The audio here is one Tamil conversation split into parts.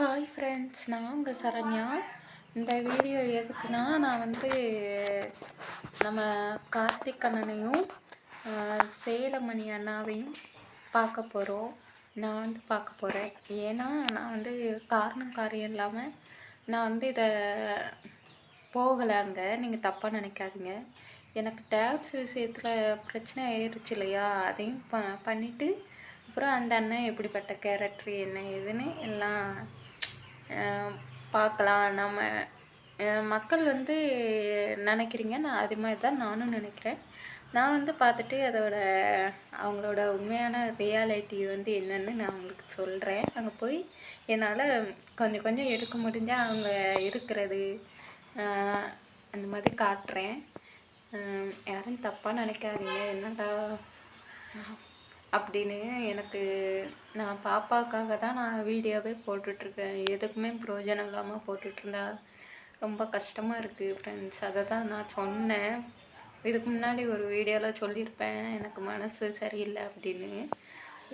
ஹாய் ஃப்ரெண்ட்ஸ், நான் உங்கள் சரண்யா. இந்த வீடியோ எதுக்குன்னா, நான் நம்ம கார்த்திக் அண்ணனையும் சேலமணி அண்ணாவையும் பார்க்க போகிறோம். நான் பார்க்க போகிறேன். ஏன்னா நான் காரணம் காரியம் இல்லாமல் நான் இதை போகலை. அங்கே நீங்கள் தப்பாக நினைக்காதீங்க. எனக்கு டேக்ஸ் விஷயத்தில் பிரச்சனை ஆயிடுச்சு இல்லையா, அதையும் பண்ணிவிட்டு அப்புறம் அந்த அண்ணன் எப்படிப்பட்ட கேரக்டர் என்ன ஏதுன்னு எல்லாம் பார்க்கலாம். நம்ம மக்கள் நினைக்கிறீங்க, நான் அது மாதிரி தான் நானும் நினைக்கிறேன். நான் பார்த்துட்டு அவங்களோட உண்மையான ரியாலிட்டி என்னன்னு நான் உங்களுக்கு சொல்கிறேன். அங்கே போய் என்னால் கொஞ்சம் கொஞ்சம் எடுக்க முடிஞ்சால் அவங்க இருக்கிறது அந்த மாதிரி காட்டுறேன். யாரும் தப்பாக நினைக்காதீங்க. என்னடா அப்படின்னு நான் பாப்பாவுக்காக தான் நான் வீடியோவே போட்டுட்ருக்கேன். எதுக்குமே பிரயோஜனம் இல்லாமல் போட்டுட்ருந்தா ரொம்ப கஷ்டமாக இருக்குது ஃப்ரெண்ட்ஸ். அதை தான் நான் சொன்னேன். இதுக்கு முன்னாடி ஒரு வீடியோவில் சொல்லியிருப்பேன், எனக்கு மனசு சரியில்லை அப்படின்னு.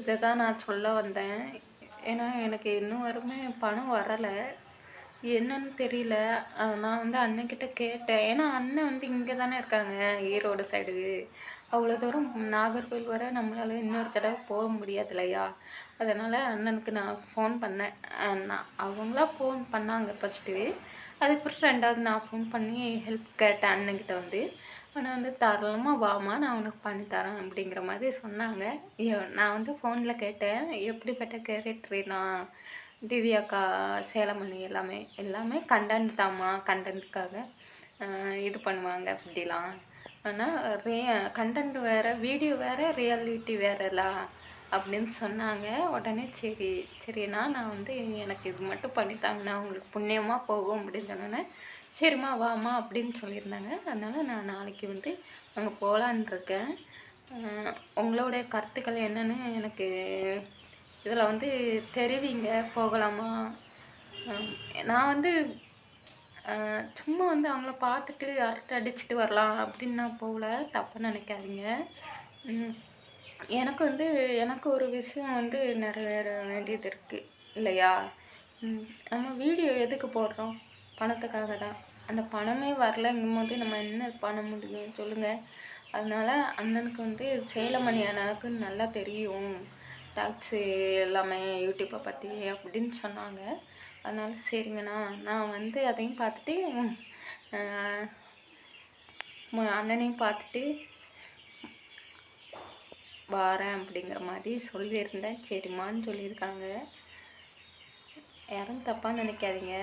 இதை தான் நான் சொல்ல வந்தேன். ஏன்னா எனக்கு இன்னும் வரைக்குமே பணம் வரலை, என்னன்னு தெரியல. நான் அண்ணன்கிட்ட கேட்டேன். ஏன்னா அண்ணன் இங்கே தானே இருக்காங்க, ஈரோடு சைடு. அவ்வளோ தூரம் நாகர்கோவில் வர நம்மளால் இன்னொரு தடவை போக முடியாது இல்லையா. அதனால் அண்ணனுக்கு நான் ஃபோன் பண்ணேன். அவங்களா ஃபோன் பண்ணாங்க ஃபஸ்ட்டு. அதுக்கப்புறம் ரெண்டாவது நான் ஃபோன் பண்ணி ஹெல்ப் கேட்டேன் அண்ணன்கிட்ட. ஆனால் தாராளமாக வாமா, நான் உனக்கு பண்ணித்தரேன் அப்படிங்கிற மாதிரி சொன்னாங்க. நான் ஃபோனில் கேட்டேன், எப்படிப்பட்ட கேரக்டரு நான் திவ்யாக்கா சேலமணி எல்லாமே கண்டென்ட் தாம்மா, கண்டென்ட்டுக்காக இது பண்ணுவாங்க அப்படிலாம். ஆனால் கண்டென்ட் வேறு, வீடியோ வேறு, ரியாலிட்டி வேறல அப்படின்னு சொன்னாங்க. உடனே சரிண்ணா, நான் எனக்கு இது மட்டும் பண்ணித்தாங்கண்ணா, உங்களுக்கு புண்ணியமாக போகும் அப்படின்னு சொன்னோன்னே, சரிம்மா வாம்மா அப்படின்னு சொல்லியிருந்தாங்க. அதனால் நான் நாளைக்கு அங்கே போகலான் இருக்கேன். உங்களுடைய கருத்துக்கள் என்னன்னு எனக்கு இதில் தெரிவிங்க. போகலாமா? நான் சும்மா அவங்கள பார்த்துட்டு அரட்டை அடிச்சுட்டு வரலாம் அப்படின்னு நான் போகல, தப்பாக நினைக்காதீங்க. எனக்கு ஒரு விஷயம் நிறைவேற வேண்டியது இருக்குது இல்லையா. நம்ம வீடியோ எதுக்கு போடுறோம்? பணத்துக்காக தான். அந்த பணமே வரலைங்கும்போது நம்ம என்ன பண்ண முடியும் சொல்லுங்கள். அதனால் அண்ணனுக்கு சேலமணி அண்ணனுக்கு நல்லா தெரியும் டாக்ஸு எல்லாமே யூடியூப்பை பற்றி அப்படின்னு சொன்னாங்க. அதனால் சரிங்கண்ணா, நான் அதையும் பார்த்துட்டு அண்ணனையும் பார்த்துட்டு வாரேன் அப்படிங்கிற மாதிரி சொல்லியிருந்தேன். சரிம்மான்னு சொல்லியிருக்காங்க. யாரும் தப்பாக நினைக்காதீங்க.